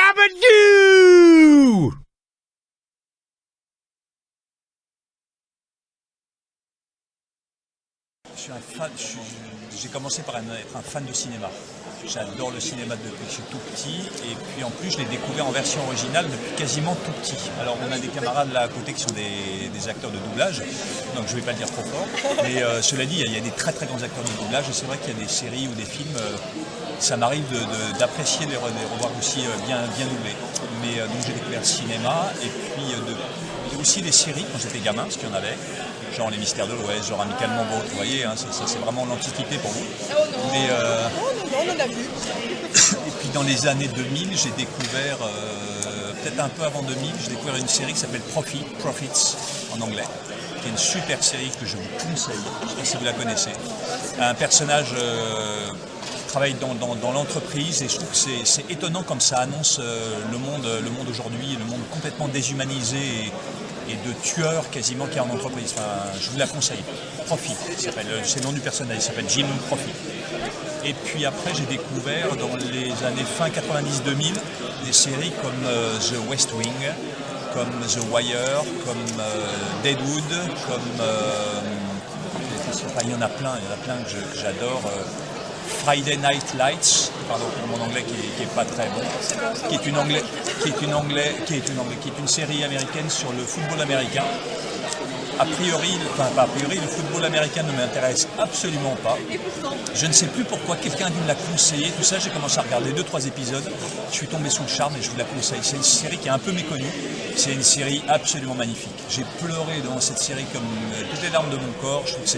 Scabadoo! J'ai commencé par être un fan de cinéma. J'adore le cinéma depuis que je suis tout petit et puis en plus je l'ai découvert en version originale depuis quasiment tout petit. Alors on a des camarades là à côté qui sont des acteurs de doublage, donc je ne vais pas le dire trop fort, mais cela dit il y a des très très grands acteurs de doublage et c'est vrai qu'il y a des séries ou des films, ça m'arrive d'apprécier de les revoir aussi bien doublés. Mais donc j'ai découvert le cinéma et puis aussi des séries quand j'étais gamin, parce qu'il y en avait. Genre les Mystères de l'Ouest, genre Amicalement Vôtre, vous voyez, hein, ça c'est vraiment l'antiquité pour vous. Oh non, Mais, non, on en a vu. et puis dans les années 2000, j'ai découvert, peut-être un peu avant 2000, j'ai découvert une série qui s'appelle Profits en anglais, qui est une super série que je vous conseille, je ne sais pas si vous la connaissez. Un personnage qui travaille dans l'entreprise et je trouve que c'est étonnant comme ça annonce le monde aujourd'hui, le monde complètement déshumanisé et de tueurs quasiment qu'il y a en entreprise. Enfin, je vous la conseille. Profit, c'est le nom du personnage, il s'appelle Jim Profit. Et puis après, j'ai découvert dans les années fin 90-2000 des séries comme The West Wing, comme The Wire, comme Deadwood, comme... il y en a plein que j'adore. Friday Night Lights, pardon pour mon anglais qui est pas très bon, qui est une série américaine sur le football américain. A priori, le football américain ne m'intéresse absolument pas. Je ne sais plus pourquoi, quelqu'un a dû me la conseiller, tout ça, j'ai commencé à regarder 2-3 épisodes, je suis tombé sous le charme et je vous la conseille. C'est une série qui est un peu méconnue, c'est une série absolument magnifique. J'ai pleuré dans cette série comme toutes les larmes de mon corps, je trouve que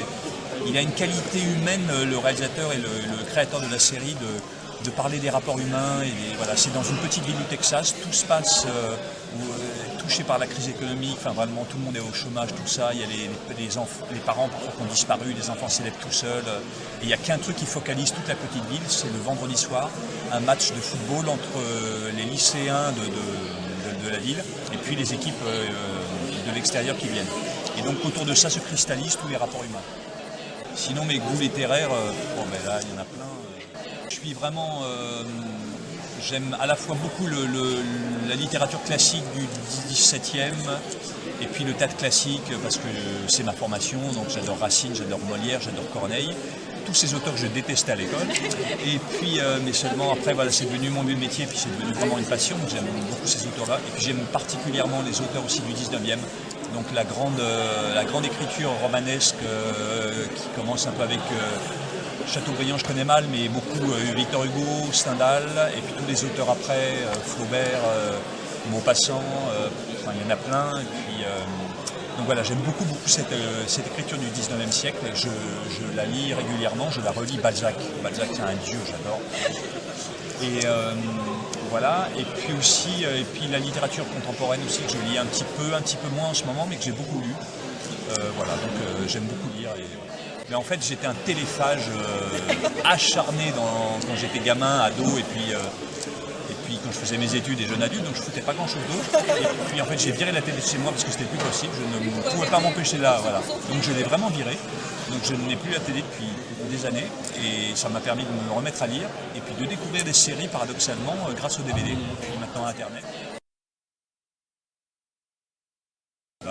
il a une qualité humaine, le réalisateur et le créateur de la série, de parler des rapports humains. Voilà, c'est dans une petite ville du Texas, tout se passe touché par la crise économique, enfin vraiment tout le monde est au chômage, tout ça. Il y a les parents qui ont disparu, les enfants s'élèvent tout seuls. Et il n'y a qu'un truc qui focalise toute la petite ville, c'est le vendredi soir, un match de football entre les lycéens de la ville et puis les équipes de l'extérieur qui viennent. Et donc autour de ça se cristallisent tous les rapports humains. Sinon mes goûts littéraires, là il y en a plein. Je suis vraiment, j'aime à la fois beaucoup la littérature classique du XVIIe et puis le théâtre classique parce que c'est ma formation, donc j'adore Racine, j'adore Molière, j'adore Corneille. Tous ces auteurs que je détestais à l'école. Et puis, mais seulement après, voilà, c'est devenu mon métier, et puis c'est devenu vraiment une passion. J'aime beaucoup ces auteurs-là. Et puis j'aime particulièrement les auteurs aussi du 19e. Donc la grande écriture romanesque qui commence un peu avec Chateaubriand, je connais mal, mais beaucoup Victor Hugo, Stendhal, et puis tous les auteurs après, Flaubert, Maupassant, il y en a plein. Et puis, donc voilà, j'aime beaucoup cette écriture du 19e siècle. Je la lis régulièrement, je la relis. Balzac, c'est un dieu, j'adore. Et voilà, et puis aussi la littérature contemporaine aussi que je lis un petit peu moins en ce moment, mais que j'ai beaucoup lu. Voilà, donc j'aime beaucoup lire. Mais en fait, j'étais un téléphage acharné quand j'étais gamin, ado, et puis quand je faisais mes études et jeune adulte, donc je foutais pas grand chose d'autre. Et puis en fait j'ai viré la télé de chez moi parce que c'était plus possible, je ne pouvais pas m'empêcher là, voilà. Donc je l'ai vraiment viré, donc je n'ai plus la télé depuis des années et ça m'a permis de me remettre à lire et puis de découvrir des séries paradoxalement grâce au DVD et puis maintenant à Internet.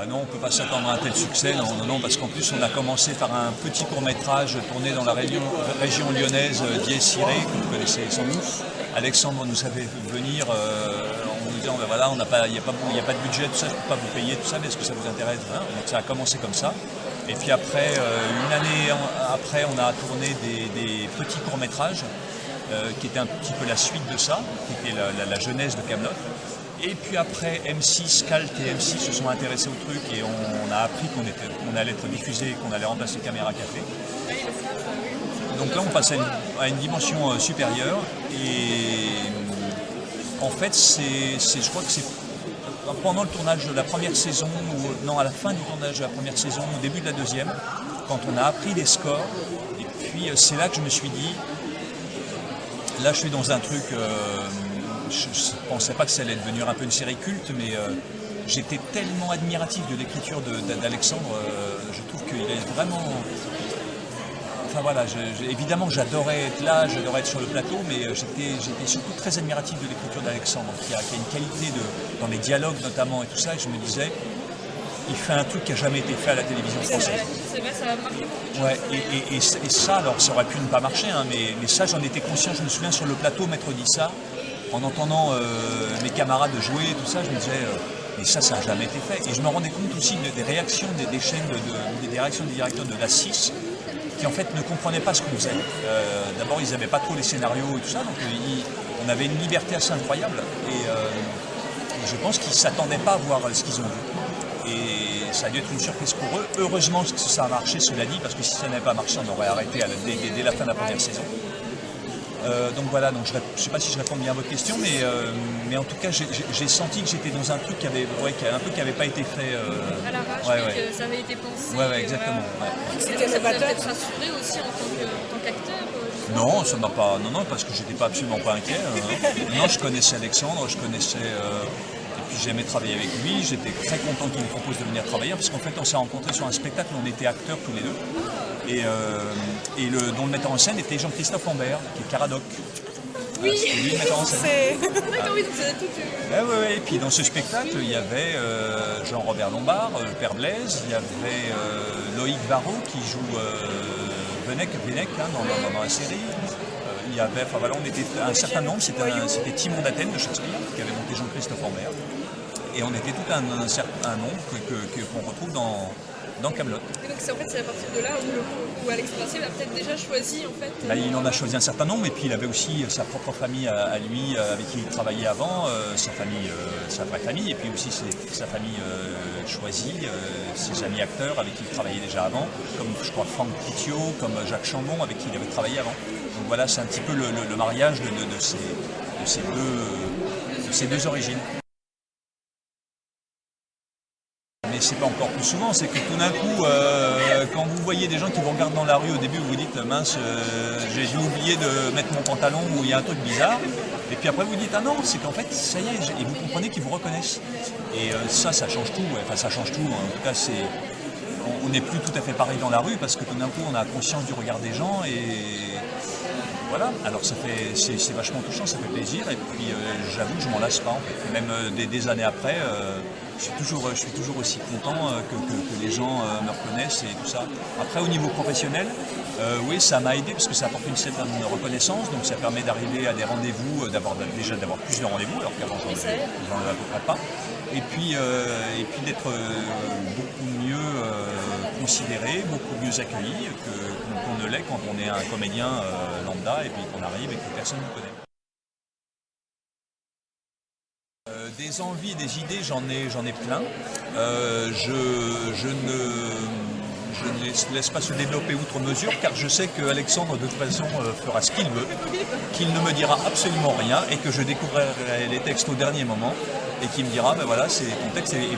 Non, on ne peut pas s'attendre à un tel succès, non, parce qu'en plus on a commencé par un petit court-métrage tourné dans la région lyonnaise d'Hiers-Ciré, que vous connaissez sans doute. Alexandre nous a fait venir en nous disant voilà, il n'y a pas de budget, tout ça, je ne peux pas vous payer, tout ça, mais est-ce que ça vous intéresse, hein? Donc ça a commencé comme ça. Et puis après, une année après, on a tourné des petits courts-métrages qui étaient un petit peu la suite de ça, qui était la genèse de Kaamelott. Et puis après, M6, Calt et M6 se sont intéressés au truc et on a appris qu'on allait être diffusé, qu'on allait remplacer Caméra Café. Donc là, on passe à une dimension supérieure et en fait, je crois que c'est pendant le tournage de la première saison, à la fin du tournage de la première saison, au début de la deuxième, quand on a appris les scores, et puis c'est là que je me suis dit, là je suis dans un truc... je ne pensais pas que ça allait devenir un peu une série culte, mais j'étais tellement admiratif de l'écriture d'Alexandre. Je trouve qu'il est vraiment... enfin voilà, évidemment j'adorais être là, j'adorais être sur le plateau, mais j'étais surtout très admiratif de l'écriture d'Alexandre, qui a une qualité dans les dialogues notamment et tout ça, et je me disais, il fait un truc qui n'a jamais été fait à la télévision française. C'est vrai, ça va marquer beaucoup. Ouais, et ça, alors ça aurait pu ne pas marcher, hein, mais ça j'en étais conscient, je me souviens sur le plateau, Maître Dissart, en entendant mes camarades jouer et tout ça, je me disais, mais ça n'a jamais été fait. Et je me rendais compte aussi des réactions des chaînes, des réactions des directeurs de la 6, qui en fait ne comprenaient pas ce qu'on faisait. D'abord, ils n'avaient pas trop les scénarios et tout ça, donc on avait une liberté assez incroyable. Et je pense qu'ils ne s'attendaient pas à voir ce qu'ils ont vu. Et ça a dû être une surprise pour eux. Heureusement que ça a marché, cela dit, parce que si ça n'avait pas marché, on aurait arrêté dès la fin de la première saison. Donc voilà, donc je ne sais pas si je réponds bien à votre question, mais en tout cas j'ai senti que j'étais dans un truc qui n'avait pas été fait. À l'arrache, que ça avait été pensé. Ouais, exactement. C'était Ça vous a novateur. peut-être rassuré aussi en tant qu'acteur. Non, ça m'a pas. Non, parce que j'étais pas absolument pas inquiet. Non, je connaissais Alexandre, je connaissais. Et puis j'aimais travailler avec lui. J'étais très content qu'il me propose de venir travailler, parce qu'en fait on s'est rencontrés sur un spectacle où on était acteurs tous les deux. Dont le metteur en scène était Jean-Christophe Lambert, qui est Caradoc. Oui. C'était lui le metteur en scène. Oui, donc ça a tout Et puis dans ce spectacle, il y avait Jean-Robert Lombard, le père Blaise, il y avait Loïc Varro qui joue Venec dans la série. Il y avait, enfin voilà, on était un certain nombre, c'était Timon d'Athènes de Shakespeare qui avait monté Jean-Christophe Lambert. Et on était tout un certain nombre qu'on retrouve dans Kaamelott. Et donc c'est à partir de là où Alexandre Astier a peut-être déjà choisi en fait. Là, il en a choisi un certain nombre, et puis il avait aussi sa propre famille à lui, avec qui il travaillait avant, sa vraie famille, et puis aussi sa famille choisie, ses amis acteurs avec qui il travaillait déjà avant, comme je crois Franck Pittiot, comme Jacques Chambon avec qui il avait travaillé avant. Donc voilà, c'est un petit peu le mariage de ces deux origines. Mais c'est pas encore plus souvent, c'est que tout d'un coup, quand vous voyez des gens qui vous regardent dans la rue, au début vous vous dites mince, j'ai oublié de mettre mon pantalon ou il y a un truc bizarre. Et puis après vous dites ah non, c'est qu'en fait ça y est, et vous comprenez qu'ils vous reconnaissent. Et ça change tout, enfin ça change tout, en tout cas on n'est plus tout à fait pareil dans la rue parce que tout d'un coup on a conscience du regard des gens et voilà, alors c'est vachement touchant, ça fait plaisir et puis j'avoue que je m'en lasse pas en fait. Même des années après, je suis toujours aussi content que les gens me reconnaissent et tout ça. Après au niveau professionnel, oui ça m'a aidé parce que ça apporte une certaine reconnaissance, donc ça permet d'arriver à des rendez-vous, d'avoir plus de rendez-vous alors qu'avant j'en avais à peu près pas. Et puis d'être beaucoup mieux considéré, beaucoup mieux accueilli qu'on ne l'est quand on est un comédien lambda et puis qu'on arrive et que personne ne connaît. Des envies et des idées, j'en ai plein. Je ne laisse pas se développer outre mesure car je sais que Alexandre de toute façon fera ce qu'il veut, qu'il ne me dira absolument rien et que je découvrirai les textes au dernier moment et qu'il me dira ben voilà c'est ton texte et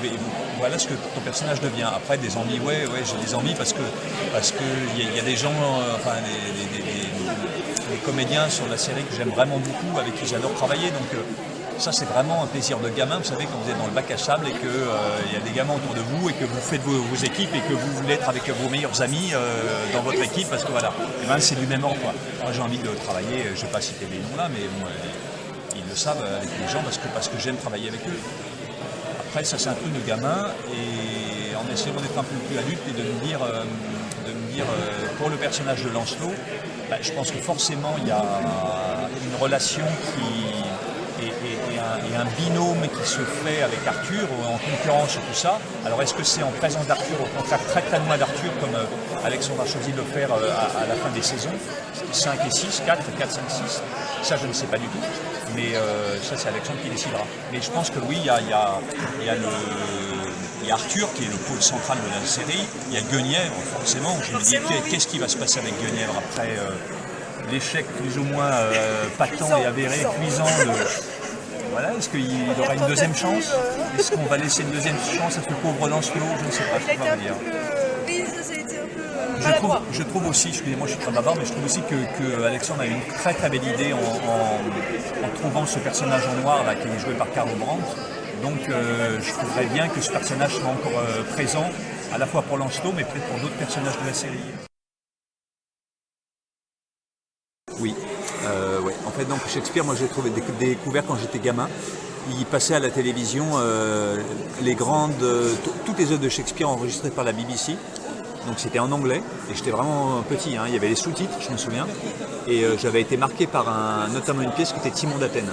voilà ce que ton personnage devient. Après des envies, ouais j'ai des envies parce que y a des gens, enfin des comédiens sur la série que j'aime vraiment beaucoup, avec qui j'adore travailler donc ça c'est vraiment un plaisir de gamin, vous savez quand vous êtes dans le bac à sable et qu'il y a des gamins autour de vous et que vous faites vos équipes et que vous voulez être avec vos meilleurs amis dans votre équipe parce que voilà, et ben, c'est du même ordre quoi. Moi j'ai envie de travailler, je ne vais pas citer les noms là mais bon, ils le savent avec les gens parce que j'aime travailler avec eux. Après ça c'est un truc de gamin et en essayant d'être un peu plus adulte et de me dire pour le personnage de Lancelot, bah, je pense que forcément il y a une relation et un binôme qui se fait avec Arthur en concurrence sur tout ça. Alors est-ce que c'est en présence d'Arthur, au contraire très très loin d'Arthur comme Alexandre a choisi de le faire à la fin des saisons 5 et 6, 4, 5, 6, ça je ne sais pas du tout, mais ça c'est Alexandre qui décidera. Mais je pense que oui, il y a Arthur qui est le pôle central de la série, il y a Guenièvre forcément, je me dis qu'est-ce qui va se passer avec Guenièvre après l'échec plus ou moins patent et avéré, cuisant de... Voilà, est-ce qu'il aura une deuxième chance? Est-ce qu'on va laisser une deuxième chance à ce pauvre Lancelot? Je ne sais pas, je ne peux pas vous dire. Oui, ça a été un peu Je trouve aussi, excusez-moi je suis très bavard, mais je trouve aussi que Alexandre a une très très belle idée en trouvant ce personnage en noir là, qui est joué par Carlo Brandt. Donc je trouverais bien que ce personnage soit encore présent, à la fois pour Lancelot, mais peut-être pour d'autres personnages de la série. Oui. Ouais. En fait, donc Shakespeare, moi j'ai découvert quand j'étais gamin. Il passait à la télévision toutes les œuvres de Shakespeare enregistrées par la BBC. Donc c'était en anglais, et j'étais vraiment petit, hein. Il y avait les sous-titres, je me souviens. Et j'avais été marqué par notamment une pièce qui était Timon d'Athènes.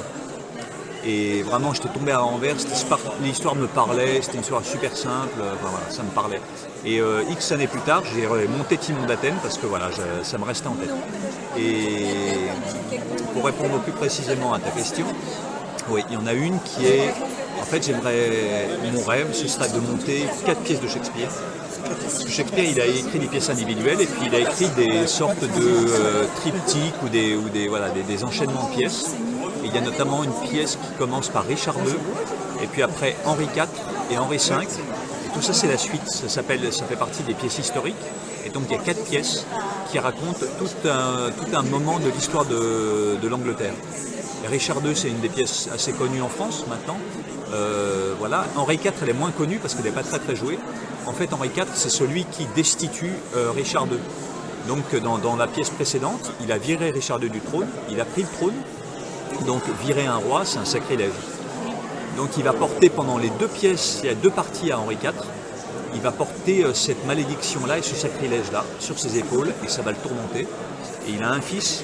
Et vraiment, j'étais tombé à Anvers, l'histoire me parlait, c'était une histoire super simple, enfin, voilà, ça me parlait. Et X années plus tard, j'ai monté Timon d'Athènes parce que voilà, ça me restait en tête. Et pour répondre plus précisément à ta question, oui, il y en a une qui est, en fait, mon rêve, ce serait de monter 4 pièces de Shakespeare. Shakespeare, il a écrit des pièces individuelles et puis il a écrit des sortes de triptyques ou des enchaînements de pièces. Et il y a notamment une pièce qui commence par Richard II, et puis après Henri IV et Henri V. Et tout ça, c'est la suite. Ça fait partie des pièces historiques. Et donc il y a 4 pièces qui racontent tout un moment de l'histoire de l'Angleterre. Et Richard II, c'est une des pièces assez connues en France maintenant. Voilà. Henri IV, elle est moins connue parce qu'elle n'est pas très très jouée. En fait, Henri IV, c'est celui qui destitue Richard II. Donc dans la pièce précédente, il a viré Richard II du trône, il a pris le trône. Donc virer un roi, c'est un sacrilège. Donc il va porter pendant les 2 pièces, il y a 2 parties à Henri IV, il va porter cette malédiction-là et ce sacrilège-là sur ses épaules et ça va le tourmenter. Et il a un fils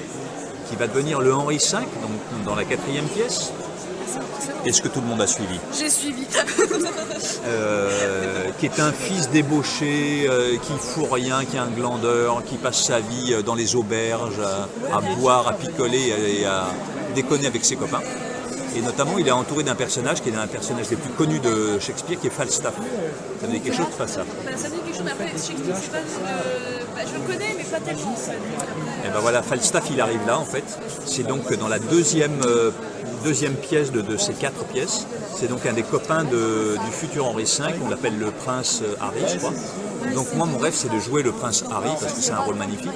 qui va devenir le Henri V, donc dans la 4e pièce. Est-ce que tout le monde a suivi? J'ai suivi. Qui est un fils débauché, qui fout rien, qui est un glandeur, qui passe sa vie dans les auberges, à boire, à picoler et à déconner avec ses copains. Et notamment, il est entouré d'un personnage qui est un personnage des plus connus de Shakespeare, qui est Falstaff. Ça me dit quelque chose, Falstaff? Ça me dit quelque chose, mais après, Shakespeare, c'est pas, je le connais, mais pas tellement. Et ben voilà, Falstaff, il arrive là, en fait. C'est donc dans la deuxième pièce de ces 4 pièces. C'est donc un des copains du futur Henri V, on l'appelle le prince Harry, je crois. Donc moi, mon rêve, c'est de jouer le prince Harry, parce que c'est un rôle magnifique.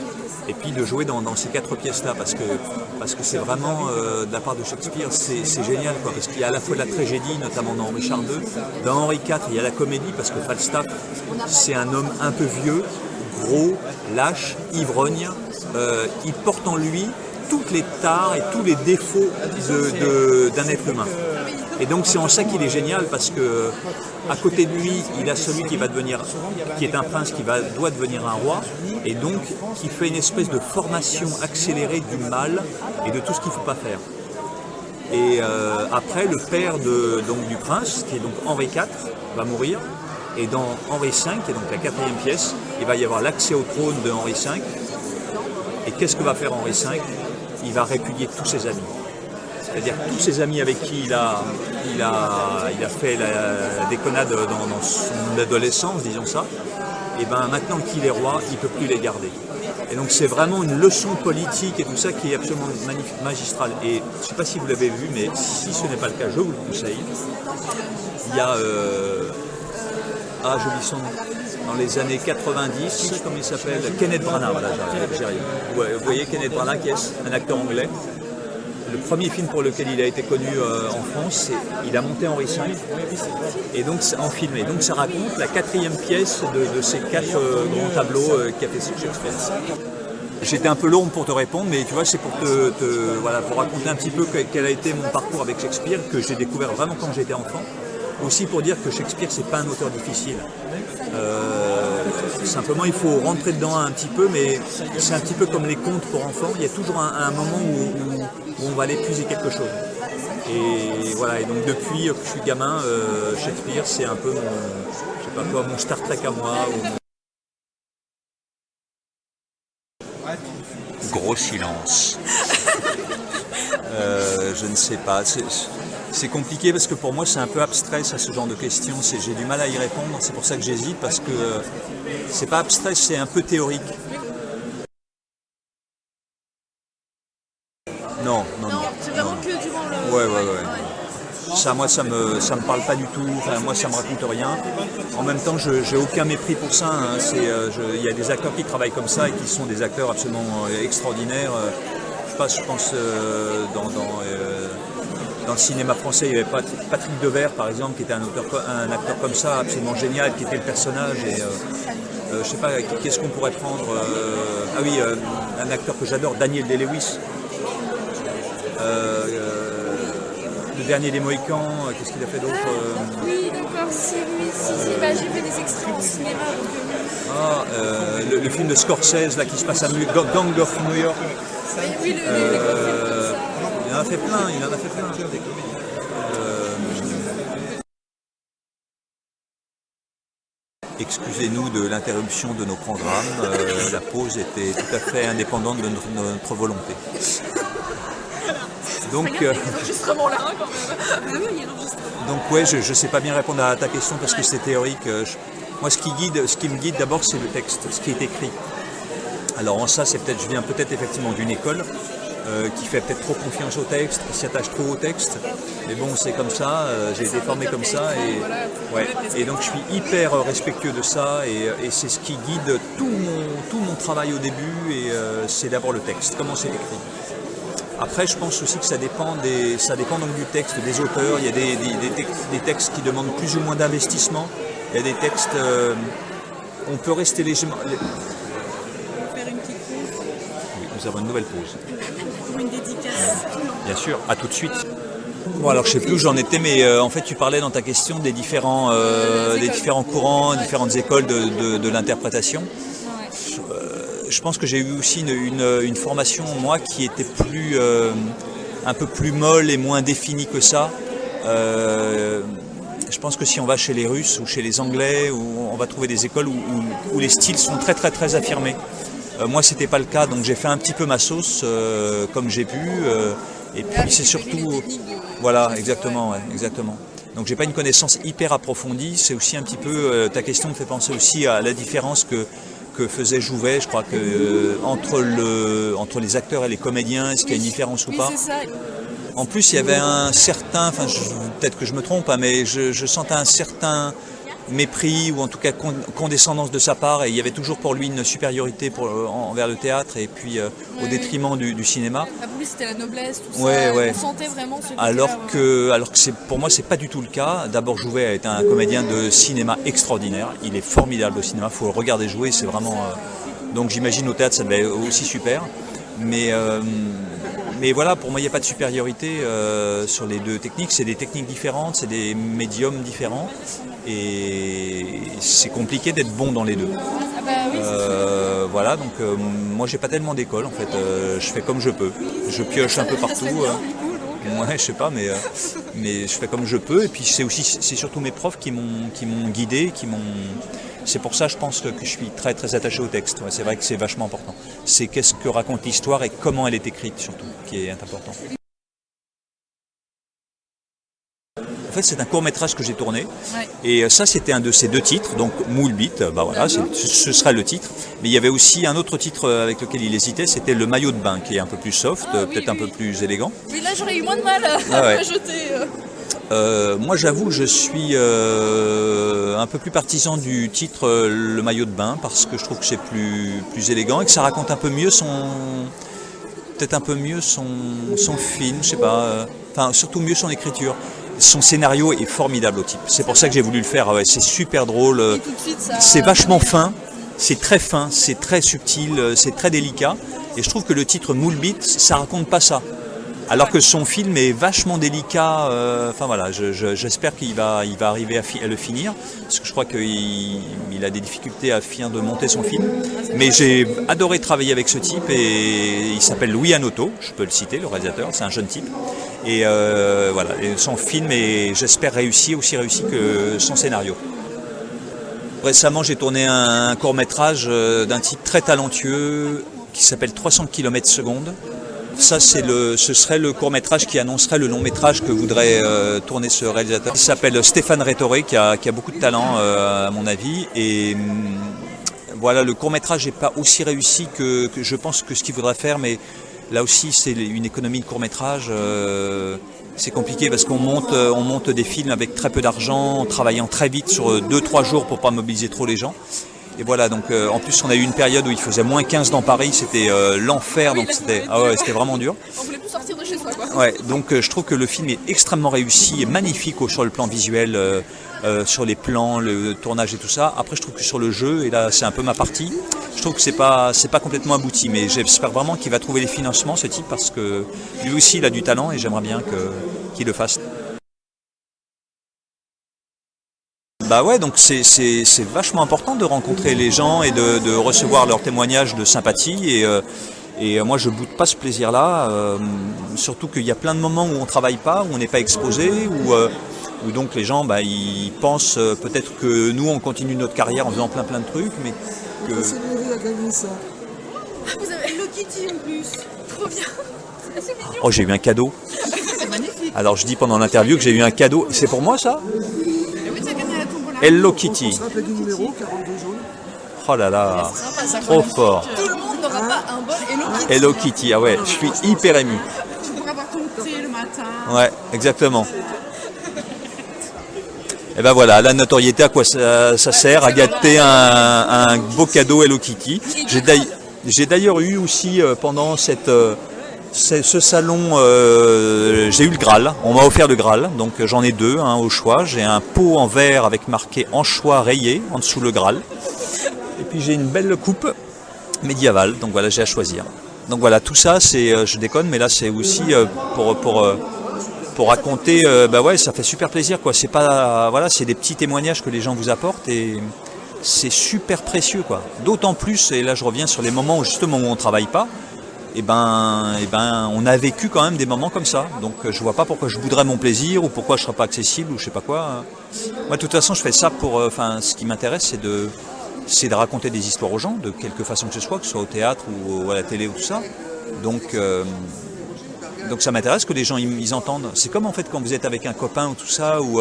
Et puis de jouer dans ces 4 pièces-là, parce que c'est vraiment, de la part de Shakespeare, c'est génial, quoi, parce qu'il y a à la fois la tragédie, notamment dans Richard II, dans Henri IV, il y a la comédie, parce que Falstaff, c'est un homme un peu vieux, gros, lâche, ivrogne, il porte en lui toutes les tares et tous les défauts d'un être humain. Et donc c'est en ça qu'il est génial, parce que à côté de lui, il a celui qui est un prince qui doit devenir un roi, et donc qui fait une espèce de formation accélérée du mal et de tout ce qu'il ne faut pas faire. Et après, le père du prince, qui est donc Henri IV, va mourir, et dans Henri V, qui est donc la 4e pièce, il va y avoir l'accès au trône de Henri V. Et qu'est-ce que va faire Henri V? Il va répudier tous ses amis. C'est-à-dire tous ses amis avec qui il a fait la déconnade dans son adolescence, disons ça, et bien maintenant qu'il est roi, il ne peut plus les garder. Et donc c'est vraiment une leçon politique et tout ça qui est absolument magistrale. Et je ne sais pas si vous l'avez vu, mais si ce n'est pas le cas, je vous le conseille. Il y a, j'oublie son nom, dans les années 90, comment il s'appelle? Kenneth Branagh, voilà, j'arrive. Vous voyez Kenneth Branagh, qui est un acteur anglais. Le premier film pour lequel il a été connu en France, il a monté Henri V, et donc en film. Et donc ça raconte la 4e pièce de ces 4 grands tableaux qu'a fait Shakespeare. J'étais un peu long pour te répondre, mais tu vois, c'est pour pour raconter un petit peu quel a été mon parcours avec Shakespeare, que j'ai découvert vraiment quand j'étais enfant. Aussi pour dire que Shakespeare, c'est pas un auteur difficile. Simplement, il faut rentrer dedans un petit peu, mais c'est un petit peu comme les contes pour enfants. Il y a toujours un moment où on va aller puiser quelque chose. Et voilà. Et donc depuis que je suis gamin, Shakespeare, c'est un peu mon Star Trek à moi. Gros silence. Je ne sais pas. C'est compliqué parce que pour moi c'est un peu abstrait ça, ce genre de questions. J'ai du mal à y répondre, c'est pour ça que j'hésite, parce que c'est pas abstrait, c'est un peu théorique. Non. C'est vraiment que durant le... Ouais. Ça, moi, ça me parle pas du tout. Enfin, moi, ça me raconte rien. En même temps, j'ai aucun mépris pour ça. Hein. Il y a des acteurs qui travaillent comme ça et qui sont des acteurs absolument extraordinaires. Je pense dans le cinéma français, il y avait Patrick Devers, par exemple, qui était un acteur comme ça, absolument génial, qui était le personnage. Et je sais pas, qu'est-ce qu'on pourrait prendre un acteur que j'adore, Daniel Day-Lewis, Le dernier des Mohicans, qu'est-ce qu'il a fait d'autre Oui, d'accord, si, bah, j'ai fait des extraits en cinéma. Donc, le film de Scorsese là, qui se passe à Gang of New York. oui, les comme ça. Il en a fait plein, Excusez-nous de l'interruption de nos programmes, la pause était tout à fait indépendante de notre volonté. Donc, L'enregistrement là, quand même. Oui, il y a l'enregistrement. Donc ouais, je ne sais pas bien répondre à ta question parce que c'est théorique. Moi, ce qui me guide d'abord, c'est le texte, ce qui est écrit. Alors en ça, je viens peut-être effectivement d'une école qui fait peut-être trop confiance au texte, qui s'attache trop au texte. Mais bon, c'est comme ça, j'ai été formé comme ça. Et donc je suis hyper respectueux de ça et c'est ce qui guide tout mon travail au début et c'est d'abord le texte, comment c'est écrit. Après, je pense aussi que ça dépend donc du texte, des auteurs. Il y a des textes qui demandent plus ou moins d'investissement. Il y a des textes, on peut rester légèrement... Faire une petite pause. Oui, nous avons une nouvelle pause. Pour une dédicace. Bien sûr, à tout de suite. Bon, alors je sais plus où j'en étais, mais en fait tu parlais dans ta question des différents courants, différentes écoles de l'interprétation. Je pense que j'ai eu aussi une formation, moi, qui était un peu plus molle et moins définie que ça. Je pense que si on va chez les Russes ou chez les Anglais, on va trouver des écoles où les styles sont très très très affirmés. Moi, c'était pas le cas, donc j'ai fait un petit peu ma sauce comme j'ai pu. Et puis c'est surtout... Voilà, exactement, ouais, exactement. Donc j'ai pas une connaissance hyper approfondie, c'est aussi un petit peu... ta question me fait penser aussi à la différence que faisait Jouvet, je crois que entre les acteurs et les comédiens, est-ce qu'il y a une différence ou pas? C'est ça. En plus, il y avait un certain, peut-être que je me trompe, hein, mais je sentais un certain mépris ou en tout cas condescendance de sa part et il y avait toujours pour lui une supériorité envers le théâtre et puis au détriment du cinéma. Pour lui c'était la noblesse, tout ouais, ça, ouais. on sentait vraiment ce alors que pour moi c'est pas du tout le cas. D'abord Jouvet a été un comédien de cinéma extraordinaire, il est formidable au cinéma, il faut le regarder jouer, c'est vraiment... Donc j'imagine au théâtre ça devait être aussi super, mais voilà, pour moi il n'y a pas de supériorité sur les deux techniques, c'est des techniques différentes, c'est des médiums différents. Et c'est compliqué d'être bon dans les deux. Ah bah oui, voilà, donc moi j'ai pas tellement d'école en fait, je fais comme je peux. Je pioche un peu partout. Ouais, je sais pas, mais je fais comme je peux. Et puis c'est surtout mes profs qui m'ont guidé, c'est pour ça je pense que je suis très très attaché au texte. Ouais, c'est vrai que c'est vachement important. C'est qu'est-ce que raconte l'histoire et comment elle est écrite surtout, qui est important. En fait, c'est un court-métrage que j'ai tourné, et ça, c'était un de ces deux titres, donc Moule Bit, bah voilà, ce serait le titre. Mais il y avait aussi un autre titre avec lequel il hésitait, c'était Le Maillot de Bain, qui est un peu plus soft, peut-être un peu plus élégant. Oui, là, j'aurais eu moins de mal à jeter. Moi, j'avoue, je suis un peu plus partisan du titre Le Maillot de Bain, parce que je trouve que c'est plus élégant et que ça raconte un peu mieux peut-être un peu mieux son film, je sais pas, enfin surtout mieux son écriture. Son scénario est formidable au type. C'est pour ça que j'ai voulu le faire. Ouais, c'est super drôle. C'est vachement fin. C'est très fin. C'est très subtil. C'est très délicat. Et je trouve que le titre Moule Bit, ça raconte pas ça. Alors que son film est vachement délicat. Enfin voilà, j'espère qu'il va arriver à le finir. Parce que je crois qu'il a des difficultés à finir de monter son film. Mais j'ai adoré travailler avec ce type. Et il s'appelle Louis Hanoteau. Je peux le citer, le réalisateur. C'est un jeune type. Et voilà, et son film est, j'espère, aussi réussi que son scénario. Récemment, j'ai tourné un court-métrage d'un type très talentueux qui s'appelle 300 km/s. Ça, ce serait le court-métrage qui annoncerait le long-métrage que voudrait tourner ce réalisateur. Il s'appelle Stéphane Rétoré, qui a beaucoup de talent, à mon avis. Et voilà, le court-métrage n'est pas aussi réussi que je pense que ce qu'il voudrait faire, mais là aussi, c'est une économie de court-métrage. C'est compliqué parce qu'on monte des films avec très peu d'argent, en travaillant très vite sur 2-3 jours pour ne pas mobiliser trop les gens. Et voilà, donc en plus, on a eu une période où il faisait -15 dans Paris, c'était l'enfer, donc c'était vraiment dur. On voulait plus sortir de chez soi, quoi. Ouais, donc je trouve que le film est extrêmement réussi et magnifique sur le plan visuel, sur les plans, le tournage et tout ça. Après, je trouve que sur le jeu, et là c'est un peu ma partie, je trouve que c'est pas complètement abouti, mais j'espère vraiment qu'il va trouver les financements, ce type, parce que lui aussi il a du talent et j'aimerais bien qu'il le fasse. Bah ouais, donc c'est vachement important de rencontrer les gens et de recevoir leurs témoignages de sympathie et moi je boude pas ce plaisir-là, surtout qu'il y a plein de moments où on travaille pas, où on n'est pas exposé, où donc les gens ils pensent peut-être que nous on continue notre carrière en faisant plein de trucs, mais que... C'est Mary a gagné ça. Vous avez Hello Kitty en plus. Trop bien. C'est assez mignon. Oh, j'ai eu un cadeau. C'est magnifique. Alors je dis pendant l'interview que j'ai eu un cadeau, c'est pour moi ça? Et oui, tu as gagné la tombola. Hello On Kitty. se rappelle du numéro 42 jaune. Oh là là, C'est sympa, ça. trop fort. Tout le monde n'aura pas un bol Hello Kitty. Hello Kitty, ah ouais, je suis hyper ému. Tu pourras avoir ton thé le matin. Ouais, exactement. Et ben voilà, la notoriété, à quoi ça sert? À gâter un beau cadeau Hello Kitty. J'ai d'ailleurs eu aussi pendant ce salon, j'ai eu le Graal. On m'a offert le Graal, donc j'en ai deux au choix. J'ai un pot en verre avec marqué Anchois rayé en dessous le Graal. Et puis j'ai une belle coupe médiévale, donc voilà, j'ai à choisir. Donc voilà, tout ça, c'est, je déconne, mais là c'est aussi pour raconter, ouais, ça fait super plaisir, quoi. C'est pas, voilà, c'est des petits témoignages que les gens vous apportent et c'est super précieux, quoi. D'autant plus, et là je reviens sur les moments où justement où on travaille pas, on a vécu quand même des moments comme ça. Donc je vois pas pourquoi je bouderais mon plaisir ou pourquoi je serais pas accessible ou je sais pas quoi. Moi de toute façon je fais ça pour, ce qui m'intéresse c'est de raconter des histoires aux gens de quelque façon que ce soit au théâtre ou à la télé ou tout ça. Donc ça m'intéresse que les gens ils entendent. C'est comme en fait quand vous êtes avec un copain ou tout ça, ou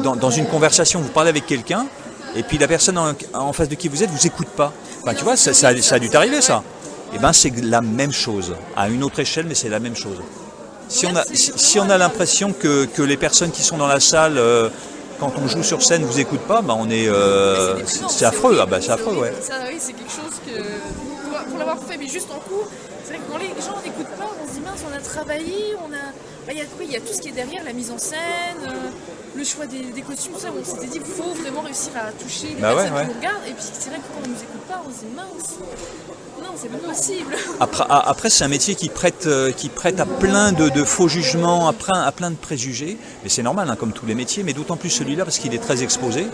dans une conversation, vous parlez avec quelqu'un, et puis la personne en face de qui vous êtes vous écoute pas. Enfin, tu vois, ça a dû t'arriver ça. Et c'est la même chose, à une autre échelle, mais c'est la même chose. Si on a l'impression que les personnes qui sont dans la salle, quand on joue sur scène, vous écoutent pas, c'est affreux. C'est affreux, ouais. Ça, oui, c'est quelque chose que, pour l'avoir fait, mais juste en cours, c'est vrai que quand les gens n'écoutent pas, on se dit mince, on a travaillé, il y a tout ce qui est derrière, la mise en scène, le choix des costumes, tout ça, on s'était dit qu'il faut vraiment réussir à toucher les personnes qui nous regardent, et puis c'est vrai que quand on nous écoute pas, on se dit mince, non, c'est pas possible. Après c'est un métier qui prête à plein de faux jugements, à plein de préjugés, mais c'est normal, comme tous les métiers, mais d'autant plus celui-là parce qu'il est très exposé,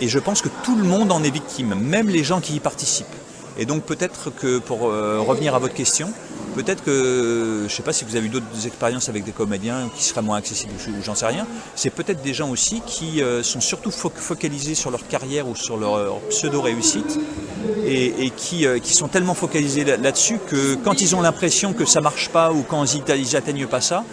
et je pense que tout le monde en est victime, même les gens qui y participent. Et donc peut-être que, pour revenir à votre question, peut-être que, je ne sais pas si vous avez eu d'autres expériences avec des comédiens qui seraient moins accessibles ou j'en sais rien, c'est peut-être des gens aussi qui sont surtout focalisés sur leur carrière ou sur leur pseudo-réussite et qui sont tellement focalisés là-dessus que quand ils ont l'impression que ça ne marche pas ou quand ils n'atteignent pas ça,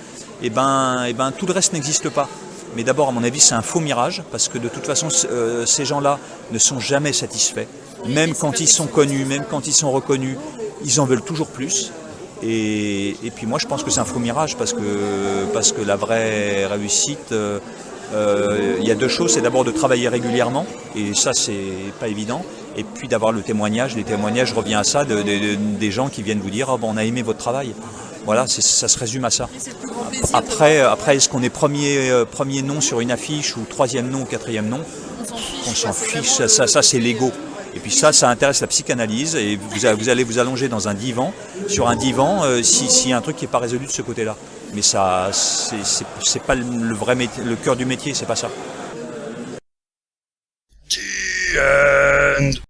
tout le reste n'existe pas. Mais d'abord, à mon avis, c'est un faux mirage parce que de toute façon, ces gens-là ne sont jamais satisfaits. Même quand ils sont connus, même quand ils sont reconnus, ils en veulent toujours plus. Et puis moi je pense que c'est un faux mirage parce que la vraie réussite, il y a deux choses, c'est d'abord de travailler régulièrement, et ça c'est pas évident, et puis d'avoir le témoignage. Les témoignages, je reviens à ça, des gens qui viennent vous dire on a aimé votre travail. Voilà, ça se résume à ça. Après, est-ce qu'on est premier nom sur une affiche ou troisième nom ou quatrième nom? On s'en fiche, ça c'est l'ego. Et puis ça intéresse la psychanalyse, et vous allez vous allonger dans un divan, sur un divan, s'il y a un truc qui n'est pas résolu de ce côté-là. Mais ça, c'est pas le vrai métier, le cœur du métier, c'est pas ça.